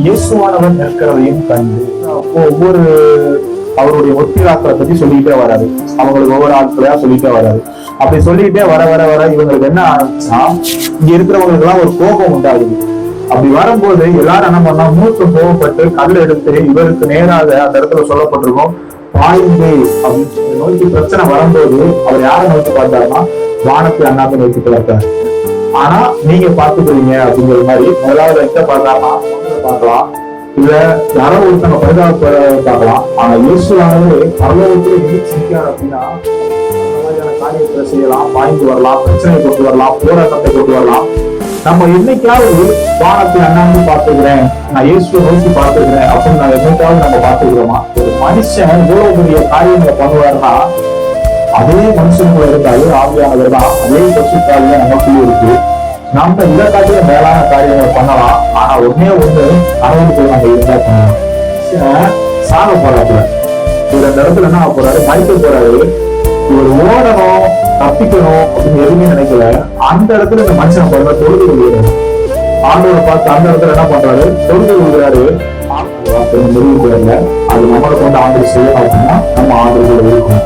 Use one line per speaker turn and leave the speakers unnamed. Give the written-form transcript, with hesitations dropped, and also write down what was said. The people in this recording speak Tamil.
இயேசுவானவர் நிற்கிறதையும் கண்டு ஒவ்வொரு அவருடைய ஒத்திராக்களை பத்தி சொல்லிக்கிட்டே வராது. அவங்களுக்கு ஒவ்வொரு ஆட்களையா சொல்லிட்டே வராது. அப்படி சொல்லிக்கிட்டே வர வர வர இவங்களுக்கு என்ன ஆரம்பிச்சுன்னா, இங்க இருக்கிறவங்களுக்கு எல்லாம் ஒரு கோபம் உண்டாகுது. அப்படி வரும்போது எல்லாரும் என்ன பண்ணா, மூத்த கோபப்பட்டு கல் எடுத்து இவருக்கு நேராக அந்த இடத்துல சொல்லப்பட்டிருக்கும் பாயுந்தே அப்படின்னு நோக்கி பிரச்சனை வரும்போது அவர் யாரை நோக்கி பார்த்தாருன்னா வானத்தை அண்ணாந்து நோக்கி பார்த்தார். ஆனா நீங்க பாத்துக்கிறீங்க அப்படிங்கிற மாதிரி முதலாவது எங்க பார்க்கலாமா பார்க்கலாம், இல்ல யாரோ ஒருத்தங்க பரிதாப பார்க்கலாம். ஆனா இயேசுவானவே பரலோகத்துல எங்க சிரிக்காரு அப்படின்னா அந்த மாதிரியான காரியங்களை செய்யலாம், பாய்ந்து வரலாம், பிரச்சனையை கொண்டு வரலாம், போராட்டத்தை கொண்டு வரலாம். நம்ம என்னைக்காவது வானத்தை அண்ணாந்து பார்த்துக்கிறேன், நான் இயேசுவை நோக்கி பார்த்துக்கிறேன் அப்படின்னு நான் என்னைக்காவது நம்ம பார்த்துக்கிறோமா? ஒரு மனுஷன் இவ்வளவு பெரிய காரியங்களை பண்ணுவாருன்னா அதே மனுஷனுக்குள்ள இருந்தாலே ஆவியானவர் தான், அதே பசுத்தாலே நமக்குள்ளே இருக்கு. நம்ம இதை காட்டிய மேலான காரியங்களை பண்ணலாம். ஆனா ஒன்னே ஒண்ணு கடவுளுக்குள்ள நம்ம இருந்தா பண்ணலாம். சாக போறாப்புல இவர் அந்த இடத்துல என்ன போறாரு, மறிக்க போறாரு. இவர் ஓடணும், தப்பிக்கணும் அப்படின்னு எதுவுமே நினைக்கல. அந்த இடத்துல இந்த மனுஷன் பாருங்க தொழுது விழுகிறாரு. ஆண்டவரை பார்த்து அந்த இடத்துல என்ன பண்றாரு, தொழுது விழுகிறாரு. முடிவு போயிடல. அது நம்மளை கொண்டு ஆண்டு செய்யணும் அப்படின்னா நம்ம ஆண்டு இருக்கணும்.